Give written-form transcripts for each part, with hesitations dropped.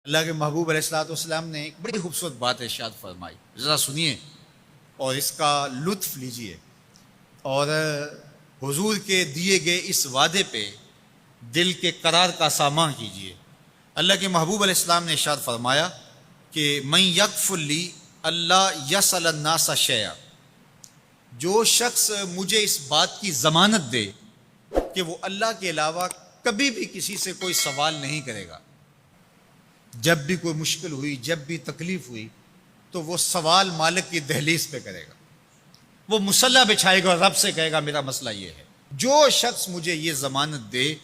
اللہ کے محبوب علیہ الصلوۃ والسلام نے ایک بڑی خوبصورت بات ارشاد فرمائی، ذرا سنیے اور اس کا لطف لیجئے، اور حضور کے دیے گئے اس وعدے پہ دل کے قرار کا سامان کیجئے۔ اللہ کے محبوب علیہ السلام نے ارشاد فرمایا کہ من یکفر لی اللہ یسأل الناس شیئا، جو شخص مجھے اس بات کی ضمانت دے کہ وہ اللہ کے علاوہ کبھی بھی کسی سے کوئی سوال نہیں کرے گا، جب بھی کوئی مشکل ہوئی، جب بھی تکلیف ہوئی تو وہ سوال مالک کی دہلیز پہ کرے گا، وہ مصلی بچھائے گا اور رب سے کہے گا میرا مسئلہ یہ ہے۔ جو شخص مجھے یہ ضمانت دے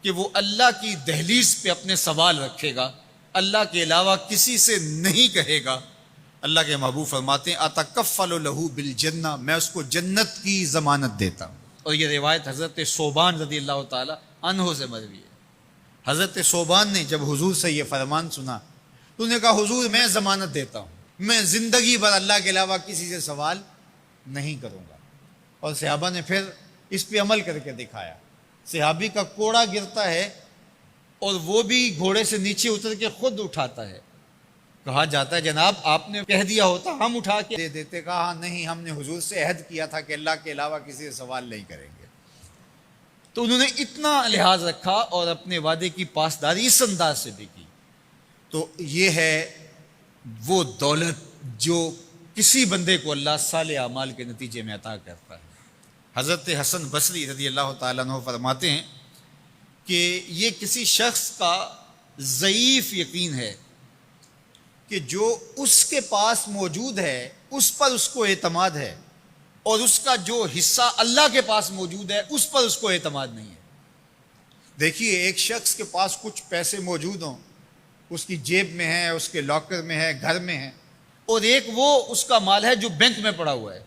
کہ وہ اللہ کی دہلیز پہ اپنے سوال رکھے گا، اللہ کے علاوہ کسی سے نہیں کہے گا، اللہ کے محبوب فرماتے ہیں اتکفل لہ بالجنہ، میں اس کو جنت کی ضمانت دیتا ہوں۔ اور یہ روایت حضرت ثوبان رضی اللہ تعالی عنہ سے مروی ہے۔ حضرت ثوبان نے جب حضور سے یہ فرمان سنا تو انہوں نے کہا حضور میں ضمانت دیتا ہوں، میں زندگی بھر اللہ کے علاوہ کسی سے سوال نہیں کروں گا۔ اور صحابہ نے پھر اس پہ عمل کر کے دکھایا۔ صحابی کا کوڑا گرتا ہے اور وہ بھی گھوڑے سے نیچے اتر کے خود اٹھاتا ہے۔ کہا جاتا ہے جناب آپ نے کہہ دیا ہوتا ہم اٹھا کے دے دیتے۔ کہا ہاں نہیں، ہم نے حضور سے عہد کیا تھا کہ اللہ کے علاوہ کسی سے سوال نہیں کریں گے۔ تو انہوں نے اتنا لحاظ رکھا اور اپنے وعدے کی پاسداری اس انداز سے بھی کی۔ تو یہ ہے وہ دولت جو کسی بندے کو اللہ صالح اعمال کے نتیجے میں عطا کرتا ہے۔ حضرت حسن بصری رضی اللہ تعالیٰ عنہ فرماتے ہیں کہ یہ کسی شخص کا ضعیف یقین ہے کہ جو اس کے پاس موجود ہے اس پر اس کو اعتماد ہے، اور اس کا جو حصہ اللہ کے پاس موجود ہے اس پر اس کو اعتماد نہیں ہے۔ دیکھیے ایک شخص کے پاس کچھ پیسے موجود ہوں، اس کی جیب میں ہے، اس کے لاکر میں ہے، گھر میں ہے، اور ایک وہ اس کا مال ہے جو بینک میں پڑا ہوا ہے۔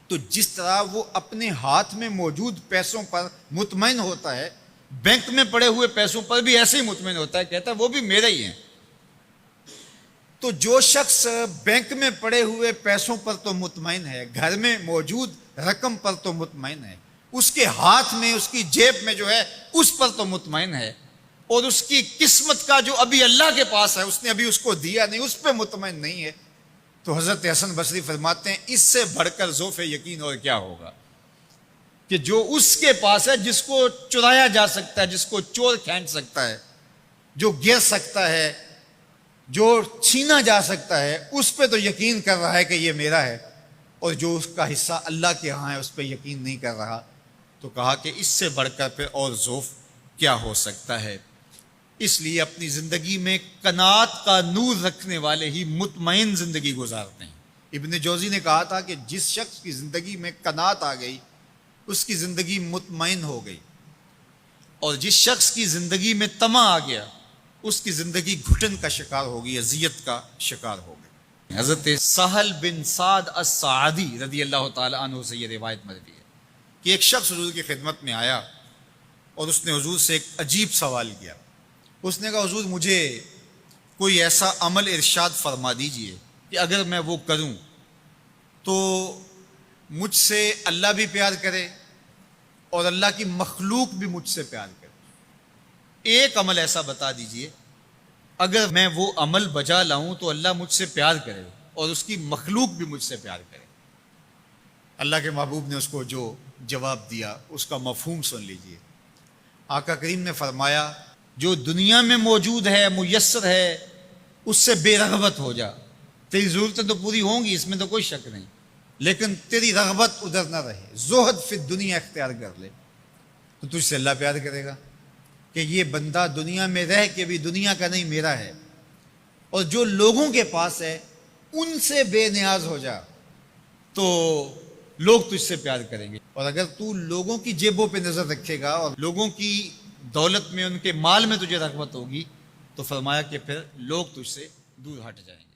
تو جس طرح وہ اپنے ہاتھ میں موجود پیسوں پر مطمئن ہوتا ہے، بینک میں پڑے ہوئے پیسوں پر بھی ایسے ہی مطمئن ہوتا ہے، کہتا ہے وہ بھی میرے ہی ہیں۔ تو جو شخص بینک میں پڑے ہوئے پیسوں پر تو مطمئن ہے، گھر میں موجود رقم پر تو مطمئن ہے، اس کے ہاتھ میں اس کی جیب میں جو ہے اس پر تو مطمئن ہے، اور اس کی قسمت کا جو ابھی اللہ کے پاس ہے اس نے ابھی اس کو دیا نہیں، اس پہ مطمئن نہیں ہے، تو حضرت حسن بصری فرماتے ہیں اس سے بڑھ کر ذوف یقین اور کیا ہوگا کہ جو اس کے پاس ہے، جس کو چرایا جا سکتا ہے، جس کو چور کھینچ سکتا ہے، جو گر سکتا ہے، جو چھینا جا سکتا ہے، اس پہ تو یقین کر رہا ہے کہ یہ میرا ہے، اور جو اس کا حصہ اللہ کے ہاں ہے اس پہ یقین نہیں کر رہا۔ تو کہا کہ اس سے بڑھ کر پھر اور ذوف کیا ہو سکتا ہے۔ اس لیے اپنی زندگی میں قناعت کا نور رکھنے والے ہی مطمئن زندگی گزارتے ہیں۔ ابن جوزی نے کہا تھا کہ جس شخص کی زندگی میں قناعت آ گئی اس کی زندگی مطمئن ہو گئی، اور جس شخص کی زندگی میں طمع آ گیا اس کی زندگی گھٹن کا شکار ہوگی، اذیت کا شکار ہوگی۔ حضرت سہل بن سعد الساعدی رضی اللہ تعالی عنہ سے یہ روایت مروی ہے کہ ایک شخص حضور کی خدمت میں آیا اور اس نے حضور سے ایک عجیب سوال کیا۔ اس نے کہا حضور مجھے کوئی ایسا عمل ارشاد فرما دیجئے کہ اگر میں وہ کروں تو مجھ سے اللہ بھی پیار کرے اور اللہ کی مخلوق بھی مجھ سے پیار کرے۔ ایک عمل ایسا بتا دیجئے اگر میں وہ عمل بجا لاؤں تو اللہ مجھ سے پیار کرے اور اس کی مخلوق بھی مجھ سے پیار کرے۔ اللہ کے محبوب نے اس کو جو جواب دیا اس کا مفہوم سن لیجئے۔ آقا کریم نے فرمایا جو دنیا میں موجود ہے، میسر ہے، اس سے بے رغبت ہو جا، تیری ضرورتیں تو پوری ہوں گی، اس میں تو کوئی شک نہیں، لیکن تیری رغبت ادھر نہ رہے، زہد فی الدنیا اختیار کر لے، تو تجھ سے اللہ پیار کرے گا کہ یہ بندہ دنیا میں رہ کے بھی دنیا کا نہیں میرا ہے۔ اور جو لوگوں کے پاس ہے ان سے بے نیاز ہو جا تو لوگ تجھ سے پیار کریں گے، اور اگر تو لوگوں کی جیبوں پہ نظر رکھے گا اور لوگوں کی دولت میں، ان کے مال میں تجھے رغبت ہوگی تو فرمایا کہ پھر لوگ تجھ سے دور ہٹ جائیں گے۔